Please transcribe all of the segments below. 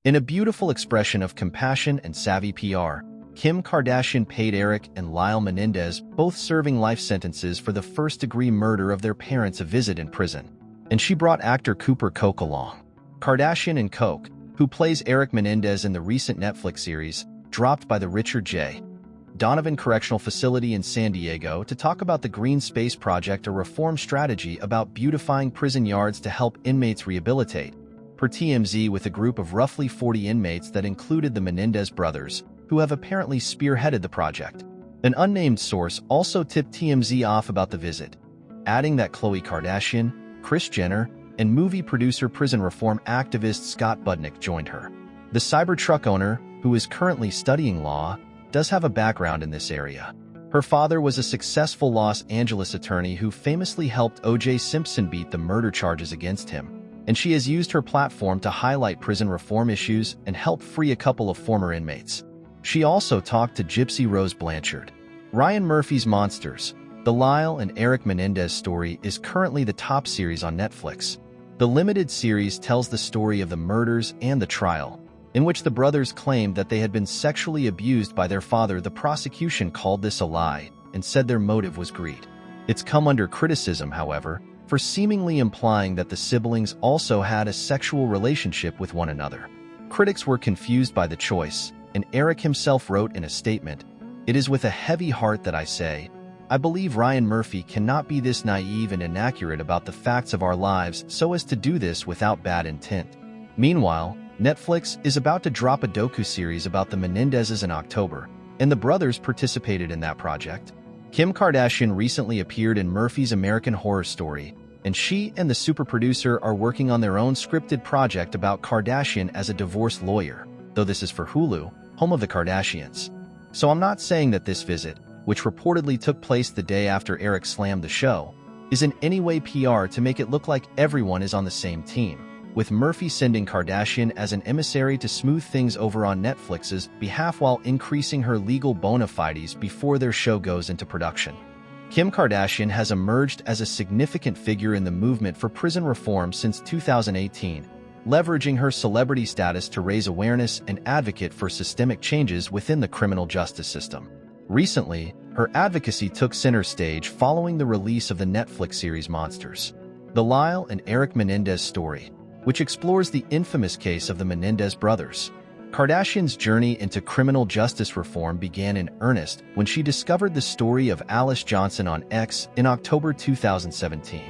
In a beautiful expression of compassion and savvy PR, Kim Kardashian paid Eric and Lyle Menendez, both serving life sentences for the first-degree murder of their parents, a visit in prison. And she brought actor Cooper Koch along. Kardashian and Koch, who plays Eric Menendez in the recent Netflix series, dropped by the Richard J. Donovan Correctional Facility in San Diego to talk about the Green Space Project, a reform strategy about beautifying prison yards to help inmates rehabilitate, per TMZ, with a group of roughly 40 inmates that included the Menendez brothers, who have apparently spearheaded the project. An unnamed source also tipped TMZ off about the visit, adding that Khloe Kardashian, Kris Jenner, and movie producer prison reform activist Scott Budnick joined her. The Cybertruck owner, who is currently studying law, does have a background in this area. Her father was a successful Los Angeles attorney who famously helped O.J. Simpson beat the murder charges against him, and she has used her platform to highlight prison reform issues and help free a couple of former inmates. She also talked to Gypsy Rose Blanchard. Ryan Murphy's Monsters, the Lyle and Eric Menendez story, is currently the top series on Netflix. The limited series tells the story of the murders and the trial, in which the brothers claimed that they had been sexually abused by their father. The prosecution called this a lie and said their motive was greed. It's come under criticism, however, for seemingly implying that the siblings also had a sexual relationship with one another. Critics were confused by the choice, and Eric himself wrote in a statement, "It is with a heavy heart that I say, I believe Ryan Murphy cannot be this naive and inaccurate about the facts of our lives so as to do this without bad intent." Meanwhile, Netflix is about to drop a docu-series about the Menendezes in October, and the brothers participated in that project. Kim Kardashian recently appeared in Murphy's American Horror Story, and she and the super producer are working on their own scripted project about Kardashian as a divorce lawyer, though this is for Hulu, home of the Kardashians. So I'm not saying that this visit, which reportedly took place the day after Eric slammed the show, is in any way PR to make it look like everyone is on the same team, with Murphy sending Kardashian as an emissary to smooth things over on Netflix's behalf while increasing her legal bona fides before their show goes into production. Kim Kardashian has emerged as a significant figure in the movement for prison reform since 2018, leveraging her celebrity status to raise awareness and advocate for systemic changes within the criminal justice system. Recently, her advocacy took center stage following the release of the Netflix series Monsters, the Lyle and Eric Menendez story, which explores the infamous case of the Menendez brothers. Kardashian's journey into criminal justice reform began in earnest when she discovered the story of Alice Johnson on X in October 2017.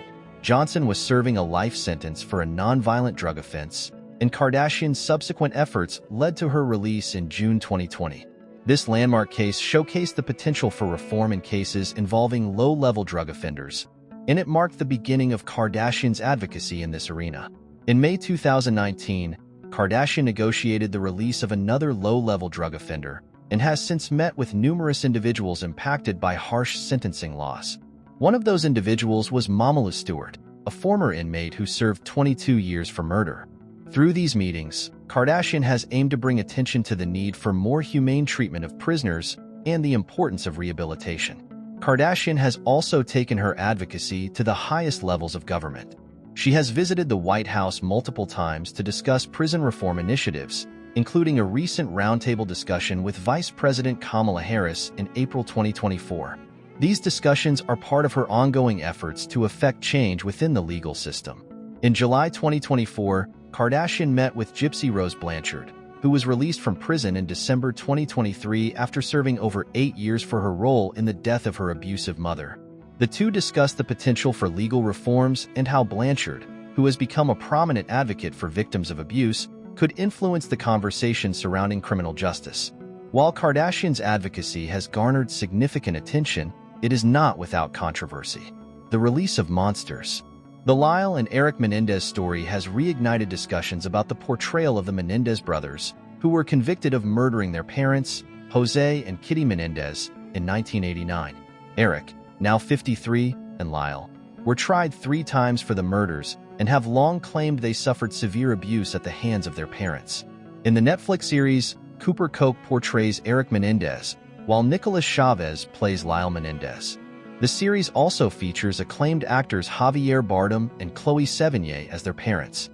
Johnson was serving a life sentence for a nonviolent drug offense, and Kardashian's subsequent efforts led to her release in June 2020. This landmark case showcased the potential for reform in cases involving low-level drug offenders, and it marked the beginning of Kardashian's advocacy in this arena. In May 2019, Kardashian negotiated the release of another low-level drug offender and has since met with numerous individuals impacted by harsh sentencing laws. One of those individuals was Mamalu Stewart, a former inmate who served 22 years for murder. Through these meetings, Kardashian has aimed to bring attention to the need for more humane treatment of prisoners and the importance of rehabilitation. Kardashian has also taken her advocacy to the highest levels of government. She has visited the White House multiple times to discuss prison reform initiatives, including a recent roundtable discussion with Vice President Kamala Harris in April 2024. These discussions are part of her ongoing efforts to effect change within the legal system. In July 2024, Kardashian met with Gypsy Rose Blanchard, who was released from prison in December 2023 after serving over 8 years for her role in the death of her abusive mother. The two discussed the potential for legal reforms and how Blanchard, who has become a prominent advocate for victims of abuse, could influence the conversation surrounding criminal justice. While Kardashian's advocacy has garnered significant attention, it is not without controversy. The release of Monsters, the Lyle and Eric Menendez story, has reignited discussions about the portrayal of the Menendez brothers, who were convicted of murdering their parents, Jose and Kitty Menendez, in 1989. Eric, now 53, and Lyle were tried 3 times for the murders and have long claimed they suffered severe abuse at the hands of their parents. In the Netflix series, Cooper Koch portrays Eric Menendez, while Nicholas Chavez plays Lyle Menendez. The series also features acclaimed actors Javier Bardem and Chloe Sevigny as their parents.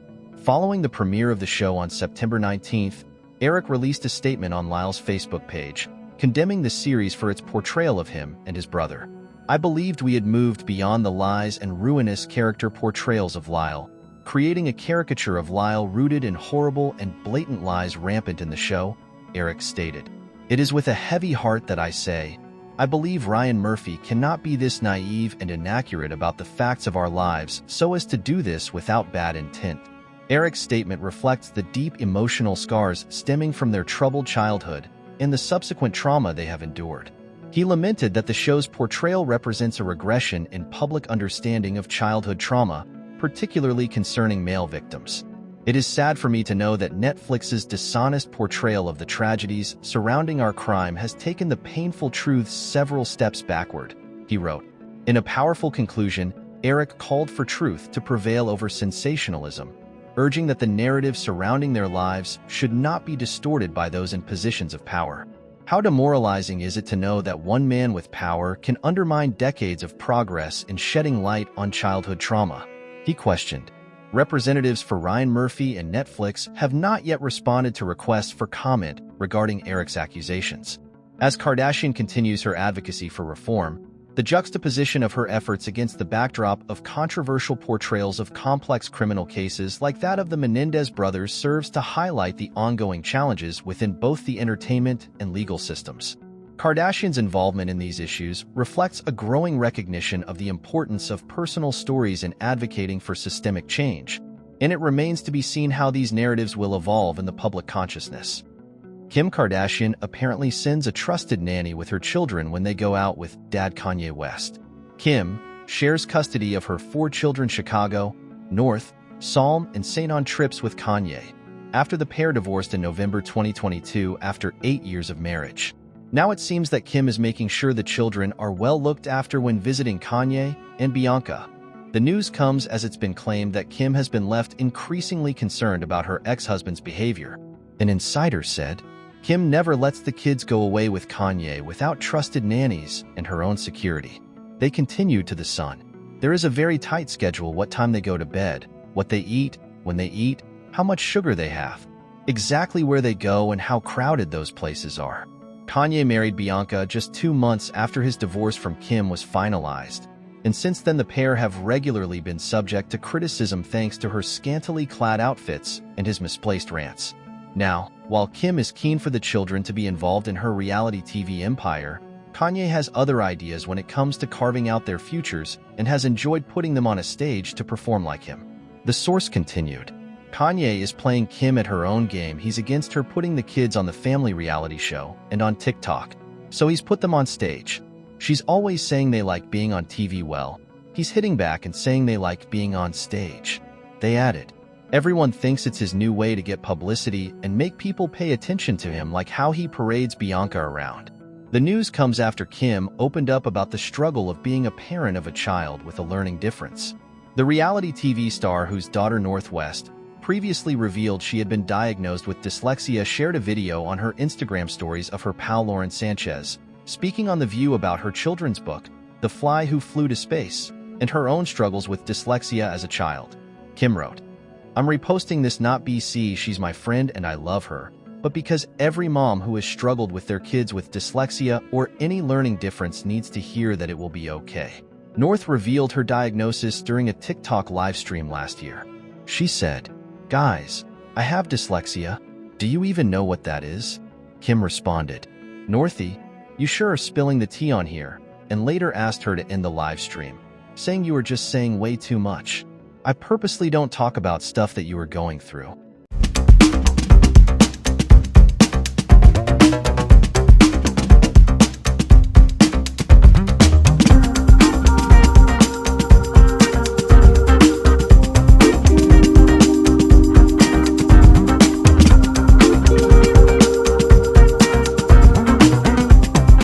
Following the premiere of the show on September 19th, Eric released a statement on Lyle's Facebook page, condemning the series for its portrayal of him and his brother. "I believed we had moved beyond the lies and ruinous character portrayals of Lyle, creating a caricature of Lyle rooted in horrible and blatant lies rampant in the show," Eric stated. "It is with a heavy heart that I say, I believe Ryan Murphy cannot be this naive and inaccurate about the facts of our lives so as to do this without bad intent." Eric's statement reflects the deep emotional scars stemming from their troubled childhood and the subsequent trauma they have endured. He lamented that the show's portrayal represents a regression in public understanding of childhood trauma, particularly concerning male victims. "It is sad for me to know that Netflix's dishonest portrayal of the tragedies surrounding our crime has taken the painful truths several steps backward," he wrote. In a powerful conclusion, Eric called for truth to prevail over sensationalism, urging that the narrative surrounding their lives should not be distorted by those in positions of power. "How demoralizing is it to know that one man with power can undermine decades of progress in shedding light on childhood trauma?" he questioned. Representatives for Ryan Murphy and Netflix have not yet responded to requests for comment regarding Eric's accusations. As Kardashian continues her advocacy for reform, the juxtaposition of her efforts against the backdrop of controversial portrayals of complex criminal cases like that of the Menendez brothers serves to highlight the ongoing challenges within both the entertainment and legal systems. Kardashian's involvement in these issues reflects a growing recognition of the importance of personal stories in advocating for systemic change, and it remains to be seen how these narratives will evolve in the public consciousness. Kim Kardashian apparently sends a trusted nanny with her children when they go out with Dad Kanye West. Kim shares custody of her 4 children Chicago, North, Psalm, and St. on trips with Kanye, after the pair divorced in November 2022 after 8 years of marriage. Now it seems that Kim is making sure the children are well looked after when visiting Kanye and Bianca. The news comes as it's been claimed that Kim has been left increasingly concerned about her ex-husband's behavior. An insider said, "Kim never lets the kids go away with Kanye without trusted nannies and her own security. They continue to the Sun. There is a very tight schedule: what time they go to bed, what they eat, when they eat, how much sugar they have, exactly where they go and how crowded those places are." Kanye married Bianca just 2 months after his divorce from Kim was finalized, and since then the pair have regularly been subject to criticism thanks to her scantily clad outfits and his misplaced rants. Now, while Kim is keen for the children to be involved in her reality TV empire, Kanye has other ideas when it comes to carving out their futures and has enjoyed putting them on a stage to perform like him. The source continued, "Kanye is playing Kim at her own game. He's against her putting the kids on the family reality show and on TikTok, so he's put them on stage. She's always saying they like being on TV. Well, he's hitting back and saying they like being on stage." They added, "Everyone thinks it's his new way to get publicity and make people pay attention to him, like how he parades Bianca around." The news comes after Kim opened up about the struggle of being a parent of a child with a learning difference. The reality TV star, whose daughter Northwest previously revealed she had been diagnosed with dyslexia, shared a video on her Instagram stories of her pal Lauren Sanchez, speaking on The View about her children's book, The Fly Who Flew to Space, and her own struggles with dyslexia as a child. Kim wrote, "I'm reposting this not BC, she's my friend and I love her, but because every mom who has struggled with their kids with dyslexia or any learning difference needs to hear that it will be okay." North revealed her diagnosis during a TikTok livestream last year. She said, "Guys, I have dyslexia. Do you even know what that is?" Kim responded, "Northie, you sure are spilling the tea on here," and later asked her to end the live stream, saying, "You are just saying way too much. I purposely don't talk about stuff that you are going through."